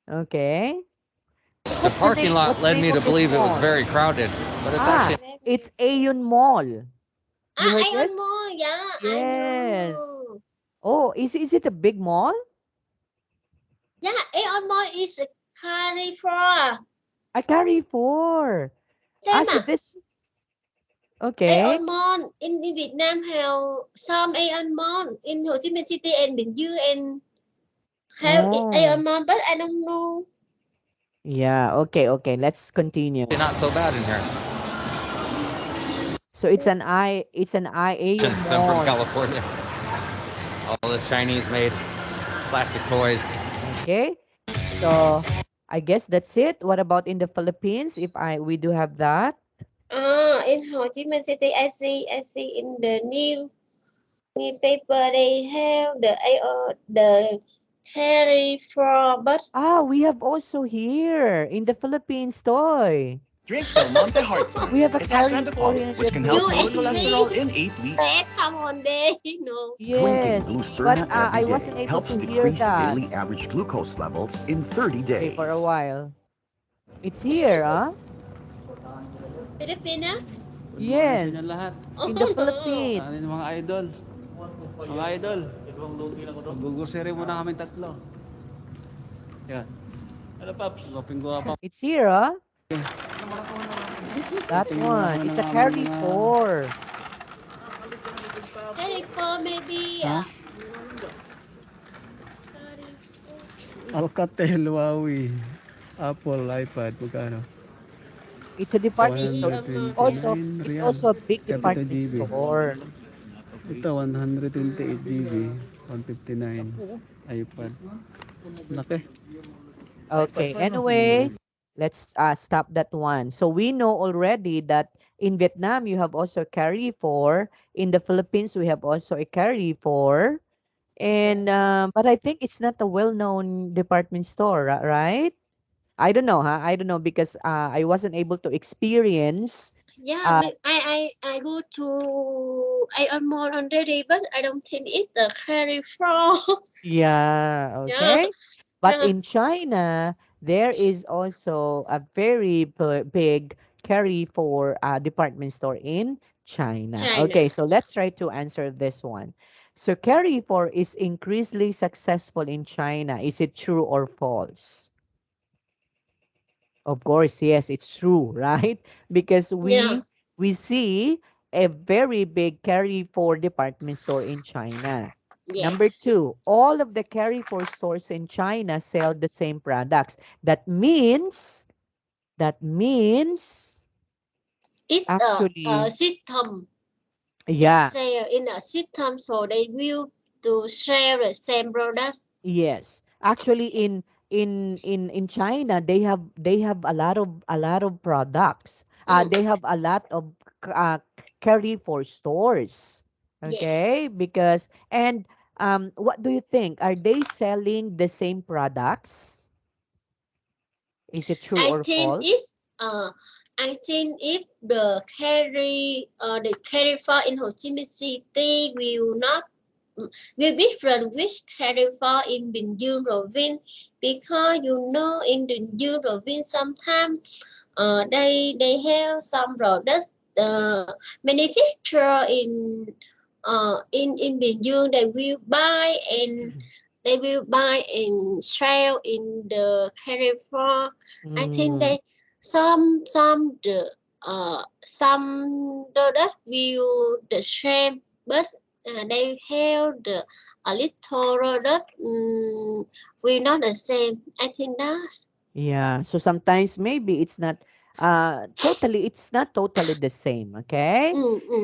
Okay. The parking lot What's the led name me to of this believe it was mall? very crowded, but it's actually It's Aeon Mall. You heard Aeon this? Mall. Yeah, I Yes. know. Oh, is it a big mall? Yeah, Aeon Mall is a Carrefour. I carry four. Xem So à? this, okay. Aeon Mall in Vietnam have some Aeon Mall in Ho Chi Minh City and Bình Dương and have Oh, Aeon Mall, but I don't know. yeah. Okay, okay. Let's continue. not so bad in here. So it's an Aeon I'm from Mall. California. All the Chinese made plastic toys. Okay. So I guess that's it. What about in the Philippines? If we do have that. In Ho Chi Minh City, I see in the newspaper they have the Carrefour, but We have also here in the Philippines toy. Drinks Del Monte Heart Smooth. We have a It has carry for retinoid, here in which the can help you lower cholesterol Philippines. in 8 Fat weeks. come on there, you know. Drinking Yes, but Glucerna I every wasn't day able helps to hear decrease that. daily average glucose levels in 30 Okay, for a days. while. It's here, huh? Philippines, ah? Good morning sa inyo Yes, lahat. in the Oh, Ano Philippines. yung mga idol? Mga idol. Mag-grocery muna kami tatlo. Yan. Ano Paps? Goping-gwapa. It's here, huh? That Tingin muna one. kami It's ng a aming carry mga... for. Carrefour maybe. Ha? Alcatel, Huawei, Apple, iPad, magkano? It's a department store. Maybe It's also 129 it's real. also a big 32 department GB. store. Ito, 128 GB, 159 iPad. Laki. Okay. Anyway, let's stop that one. So we know already that in Vietnam you have also carry for. In the Philippines we have also a carry for. And but I think it's not a well-known department store, right? I don't know, huh? I don't know because I wasn't able to experience. Yeah, Uh, I go to Ion Mall already, but I don't think it's the carry from. yeah, Yeah, okay. But yeah, in China, there is also a very big carry for department store in China. China. Okay, so let's try to answer this one. So carry for is increasingly successful in China. Is it true or false? Of course, yes, it's true, right? Because Yeah, we see a very big carry for department store in China. Number yes. two, all of the carry for stores in China sell the same products. That means It's a actually, system. yeah. It's in a system, so they will to share the same products. Yes. Actually in China they have a lot of products. Mm, They have a lot of carry for stores. yes. Okay? Because and what do you think? Are they selling the same products? Is it true I or think false? it's I think if the carry for in Ho Chi Minh City will not will different which carry for in Bình Dương province, because you know in Bình Dương province sometimes they have some products manufacture in Bình Dương, they will buy and sell in the Carrefour. I think Mm, they some product will the same, but they have a little product will not the same. I think that's yeah. So sometimes maybe it's not totally the same, okay?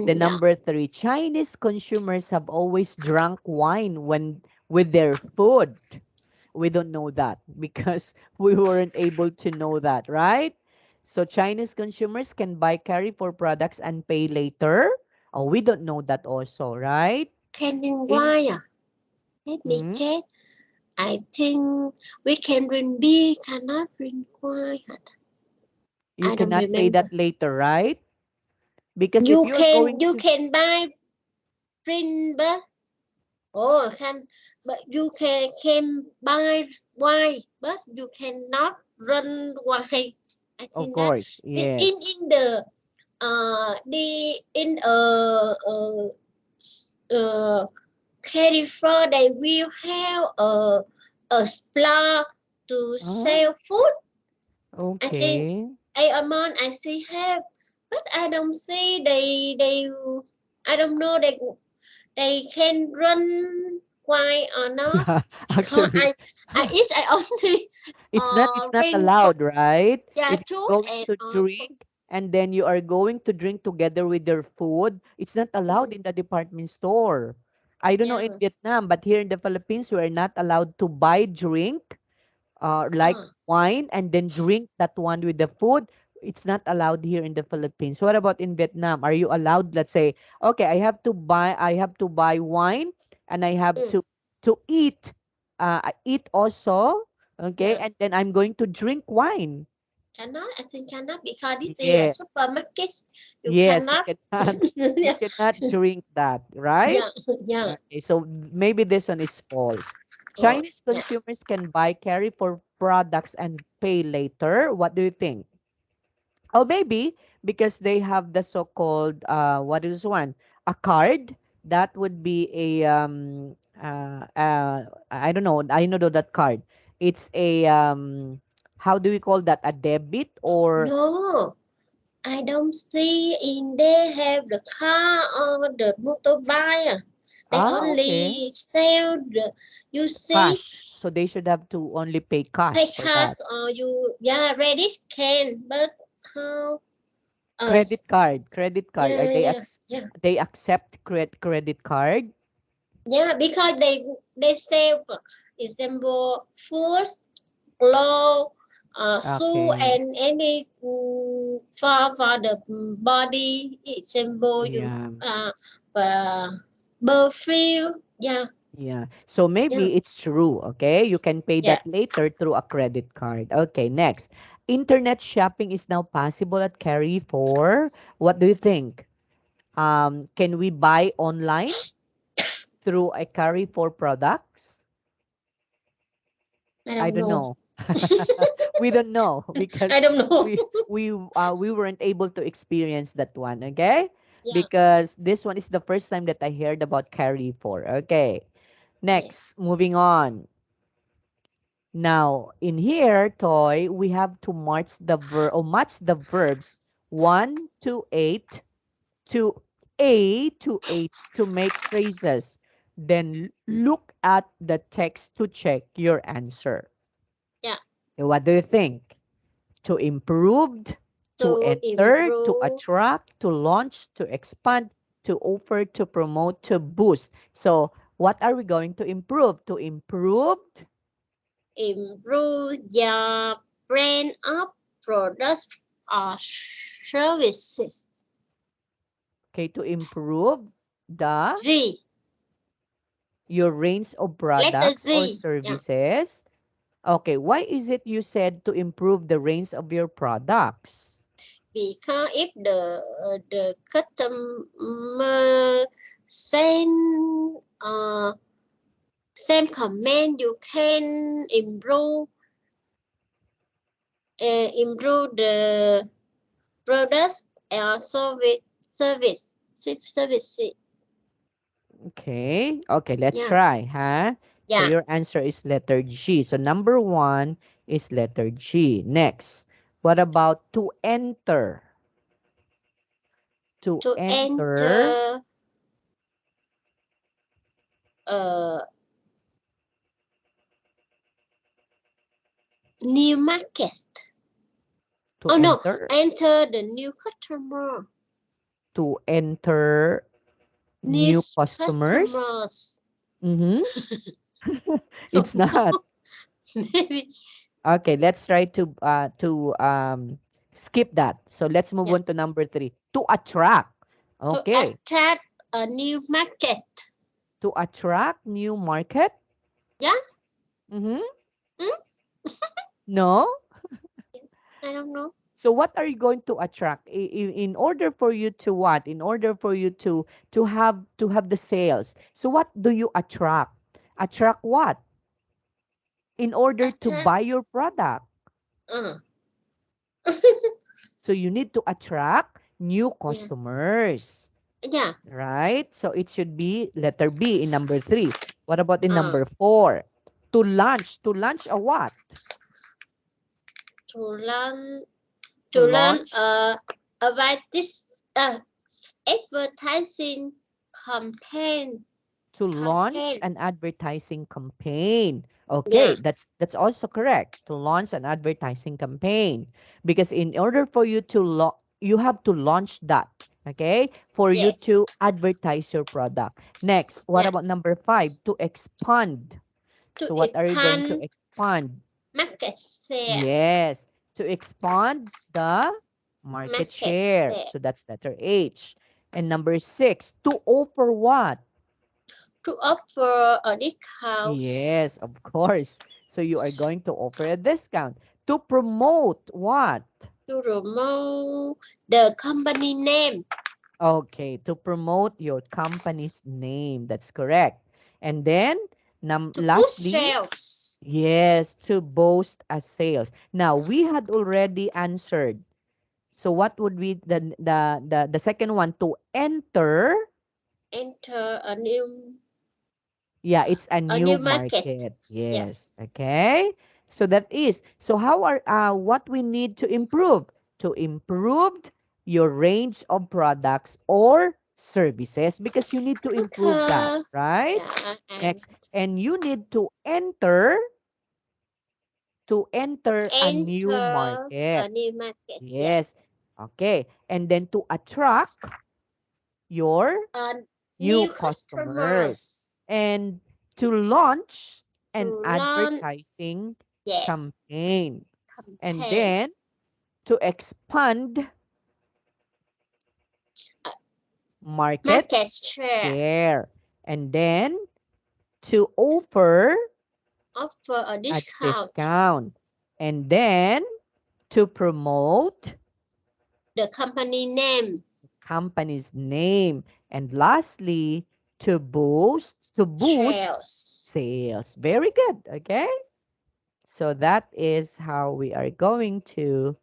The yeah. number three, Chinese consumers have always drunk wine when with their food. We don't know that because we weren't able to know that, right? So Chinese consumers can buy carry for products and pay later. Oh, we don't know that also, right? Can in In why? Let me mm, check. I think we can drink beer, cannot drink wine. you I don't cannot pay remember. that later, right? Because if you're going You to can buy print, but you can buy wine, but you cannot run wine. I of think that course, in yes. the in uh California they will have a spa to Oh, sell food. I think okay. a month I see have, but I don't see I don't know they can run wine or not, Yeah, because actually, I only it's not rent for allowed, right? yeah If truth you're going and to drink and then you are going to drink together with your food, it's not allowed in the department store. I don't know in yeah Vietnam, but here in the Philippines, we are not allowed to buy drink like uh, wine and then drink that one with the food. It's not allowed here in the Philippines. What about in Vietnam? Are you allowed, let's say, okay, I have to buy wine and I have mm, to eat eat also, okay, yeah and then I'm going to drink wine. cannot, I think cannot, because this is a Yeah. supermarket, you Yes, you cannot. cannot you Yeah, cannot drink that, right? yeah, yeah. Okay, so maybe this one is false. Oh, Chinese yeah. consumers can buy carry for products and pay later. What do you think? Oh, maybe because they have the so-called what is one? A card. That would be a I don't know. I know that card. It's a how do we call that? A debit or No, I don't see in there have the car or the motorbike. They okay, only sell the, you see, cash. So they should have to only pay pay cash for cash that. or you, yeah, ready scan, but how? Credit Us. card, credit card. Are Yeah, they yeah, yeah. they accept credit card? Yeah, because they sell, example, foods, clothes, shoe, Okay. and any for the body. Example, you Yeah. uh, perfume. Yeah, Yeah. So yeah. maybe it's true, okay? You can pay Yeah. that later through a credit card. Okay, next. Internet shopping is now possible at Carry for what do you think? Can we buy online through a Carry for products? I I don't don't know. know. We don't know I because don't know. we weren't able to experience that one, okay? Yeah. Because this one is the first time that I heard about Carry for. Okay. Yes. Next, moving on. Now, in here, Toy, we have to match the verbs 1 to 8 to A to H to make phrases. Then look at the text to check your answer. Yeah. What do you think? To improve, to To enter, to improve, attract, to launch, to expand, to offer, to promote, to boost. So, what are we going to improve? To improve, improve your brand of products or services. okay, to improve the Z. your range of Letter products or Z. Yeah. services. Okay, why is it you said to improve the range of your products? Because if the customer send same comment, you can improve the products and service. Okay, okay, let's Yeah, try, huh? So yeah. your answer is letter G. So number one is letter G. Next, what about to enter? To To enter, enter a new market. to Oh no, enter, enter the new customer. to enter New new customers. customers. Mm-hmm. No, It's not. maybe. Okay, let's try to skip that. So let's move Yeah. on to number three. To attract. To Okay. attract a new market. To attract new market. Yeah. Mm-hmm. Hmm? No. I don't know. So what are you going to attract in order for you to what? In order for you to have the sales. So what do you attract? Attract what? In order to Attract. buy your product. Uh. So you need to attract new Yeah. customers. Yeah. Right? So it should be letter B in number three. What about in Uh. number four? To launch. To launch a what? To learn. To To learn launch. about this advertising campaign. To launch Campaign. an advertising campaign. Yeah. Okay, that's also correct. To launch an advertising campaign. Because in order for you to you have to launch that. Okay? For you Yes. to advertise your product. Next, what Yeah. about number five? To expand. To So what are you going to expand expand? market share. Yes, to expand the market Market share. share. So that's letter H. And number six, to offer what? To offer a discount. Yes, of course. So you are going to offer a discount. To promote what? To promote the company name. Okay, to promote your company's name. That's correct. And then, To boost lastly, sales. yes, to boast a sales. Now, we had already answered. So what would be the second one? To enter. Enter Yeah, it's a a new new market. market. Yes. Yes. Okay. So that is. So how are what we need to improve? To improve your range of products or services because you need to improve that, Okay. right? Yeah, and Next. And you need to enter a new enter market. a new market. Yeah. Yes. Okay. And then to attract your new New customers customers and to launch an to launch. advertising Yes, campaign and campaign. then to expand Uh, market Market share. share and then to offer Offer a a discount. discount and then to promote The company name. company's name and lastly to boost Sales. sales. Very good. Okay, so that is how we are going to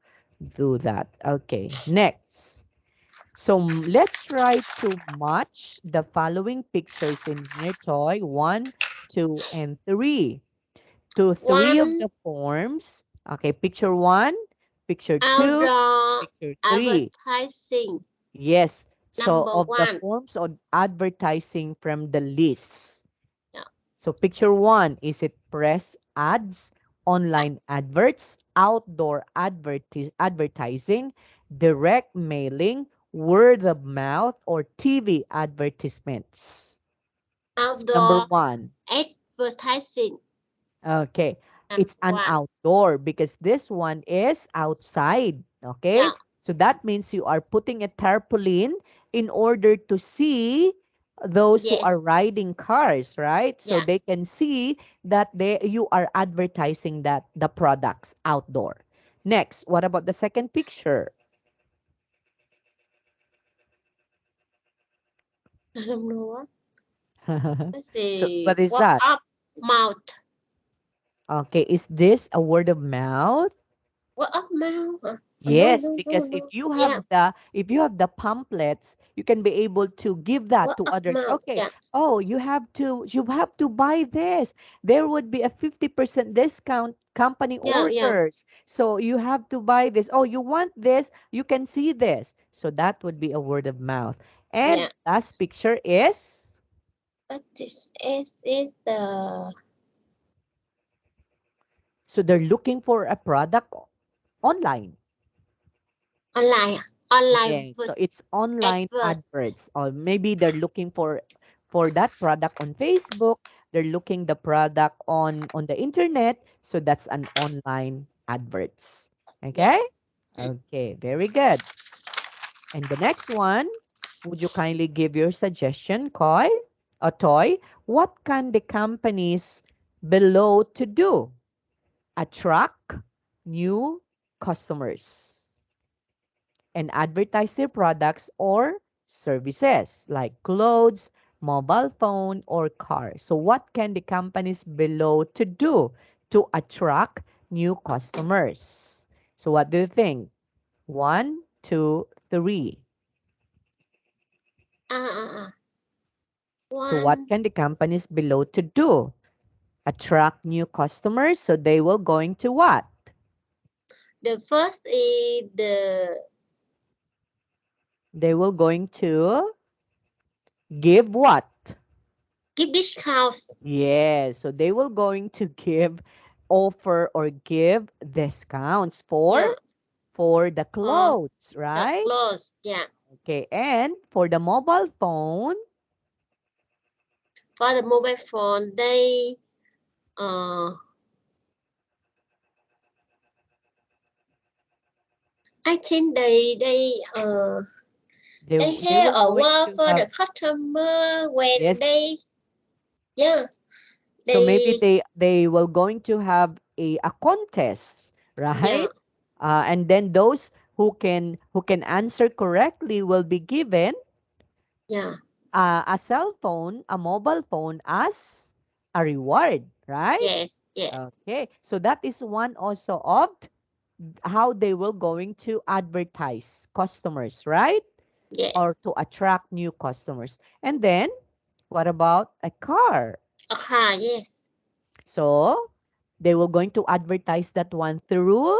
do that. Okay, next. So let's try to match the following pictures in here, Toy. 1, 2, and 3. To 3 of One the forms. Okay, picture 1, picture 2, outdoor picture 3. advertising. Yes. So Number of the one. forms of advertising from the lists. Yeah. So picture 1, is it press ads, online adverts, outdoor advertising, direct mailing, word of mouth, or TV advertisements? So number Outdoor 1. advertising. Okay. Number It's an one. outdoor because this one is outside. Yeah. Okay. So that means you are putting a tarpaulin in order to see those who are Yes. riding cars, right? So Yeah. they can see that you are advertising that the products outdoor. Next, what about the second picture? Number one. Let's So see. what is What that? up mouth? Okay, is this a word of mouth? What up mouth? No, Yes, no, no, because no. Yeah. if you have the pamphlets, you can be able to give that What to up others. mouth? Okay. Yeah. Oh, you have to buy this. There would be a 50% discount company Yeah. Yeah. orders. So you have to buy this. Oh, you want this? You can see this. So that would be a word of mouth. And Yeah. last picture is But this is the so they're looking for a product online. online. Online Yeah, so it's online advert. adverts, or maybe they're looking for that product on Facebook. They're looking the product on the internet, so that's an online adverts. Okay? Yes. Okay, very good. And the next one, would you kindly give your suggestion, Koi? A toy? What can the companies below to do? Attract new customers and advertise their products or services like clothes, mobile phone, or car. So what can the companies below to do to attract new customers? So what do you think? 1, 2, 3. Uh, uh, uh. So what One. can the companies below to do? Attract new customers. So they will going to what? The first is the They will going to give what? give discounts. Yes, so they will going to give offer or give discounts Yeah. for the For clothes, the right? clothes. Yeah. Okay, and for the mobile phone, For the mobile phone, they uh I think they they have will a going word to for have the customer when yes. they yeah So maybe they they will going to have a contest, yeah right? And then those who can answer correctly will be given yeah a cell phone, a mobile phone as a reward, right? yes yeah Okay, so that is one also of how they will going to advertise customers, right? Or yes to attract new customers. And then, what about a car? a car yes So, they will going to advertise that one through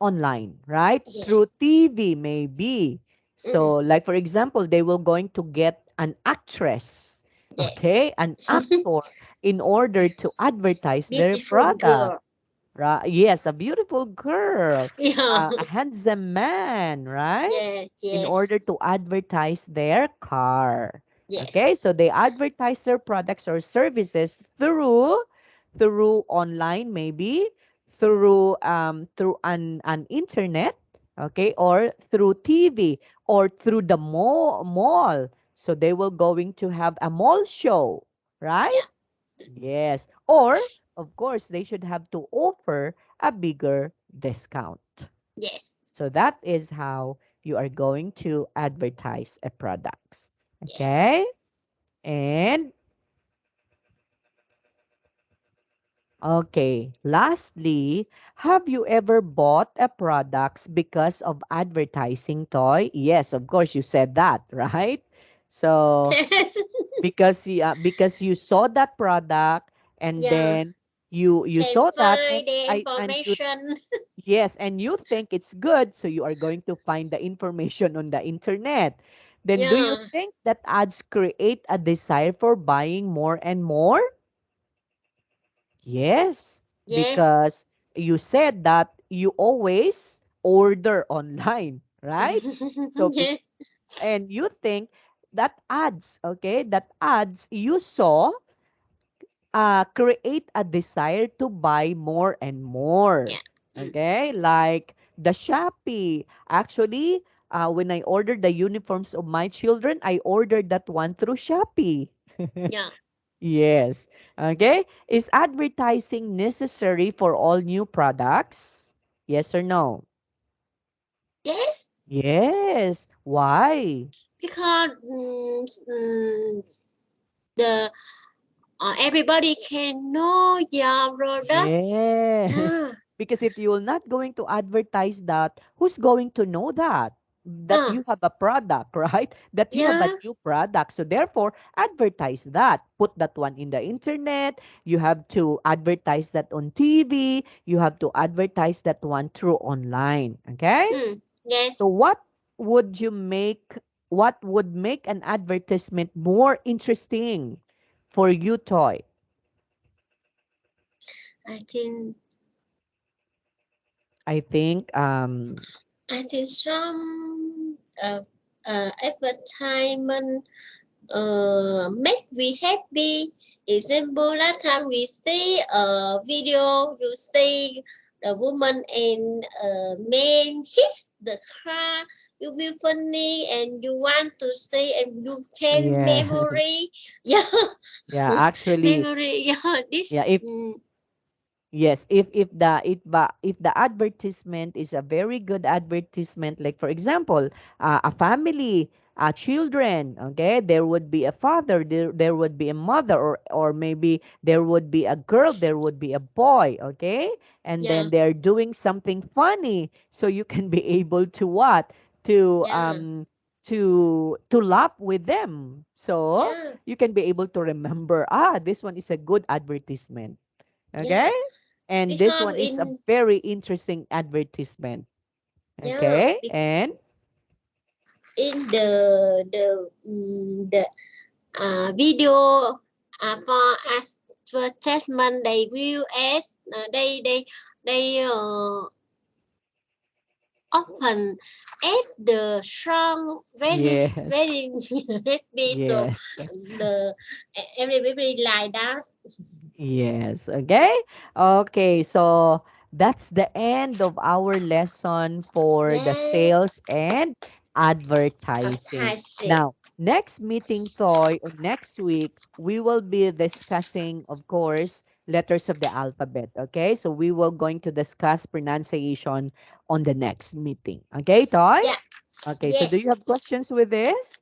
online, right? yes Through TV, maybe. mm, So, like for example, they will going to get an actress, yes okay, an actor in order to advertise their beautiful product, girl right? Yes, a beautiful girl, Yeah. a handsome man, right? Yes, In yes, order to advertise their car. yes. Okay, so they advertise their products or services through online, maybe through an internet, okay, or through TV, or through the mall. So they will going to have a mall show, right? Yeah. Yes. Or, of course, they should have to offer a bigger discount. Yes, So that is how you are going to advertise a product. yes. Okay? And okay, lastly, have you ever bought a products because of advertising, Toy? Yes, of course you said that, right? So Yes. because you saw that product, and Yeah. then you Can saw that, find the and you information. yes, and you think it's good, so you are going to find the information on the internet. Then do you Yeah. think that ads create a desire for buying more and more? Yes, Yes. because you said that you always order online, right? So Yes. and you think that ads, okay, that ads you saw create a desire to buy more and more. Yeah. Mm. Okay, like the Shopee. Actually, when I ordered the uniforms of my children, I ordered that one through Shopee. Yeah. Yes. Okay. Is advertising necessary for all new products? Yes or no? Yes. Yes. Why? Because the everybody can know your product. Yes. Yeah. Because if you're not going to advertise that, who's going to know that? That Ah. you have a product, right? That you have a Yeah. new product. So therefore, advertise that. Put that one in the internet. You have to advertise that on TV. You have to advertise that one through online. Okay? Mm. So Yes. what would make an advertisement more interesting for you, Toy? I think I think some advertisement make we happy. Example, last time we see a video, you see the woman and man hit the car. You will funny and you want to see and you can yeah. memory. Yeah, Yeah, actually, memory. Yeah, this. yeah, yes, if the advertisement is a very good advertisement, like for example, a family, children, okay, there would be a father, there would be a mother, or maybe there would be a girl, there would be a boy, okay, and Yeah, then they're doing something funny, so you can be able to what yeah, to laugh with them, so yeah, you can be able to remember, this one is a good advertisement. Okay? yeah. And this Because one is a in very interesting advertisement. yeah, Okay? And in the video for advertisement they will ask they often add the song very yes. very happy so Yes. the everybody like that. Yes. Okay? Okay. So that's the end of our lesson for the Yeah, sales and advertising. advertising. Now, next meeting, Toy, or next week, we will be discussing, of course, letters of the alphabet. Okay? So we will going to discuss pronunciation on the next meeting. Okay, Toy? Yeah, Okay. So do yes. you have questions with this?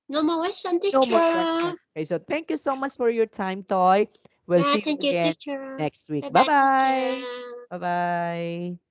No more question, No more teacher. questions. Okay, so thank you so much for your time, Toy. We'll Yeah, see you thank you, again teacher. next week. Bye bye, Bye-bye. teacher. Bye-bye.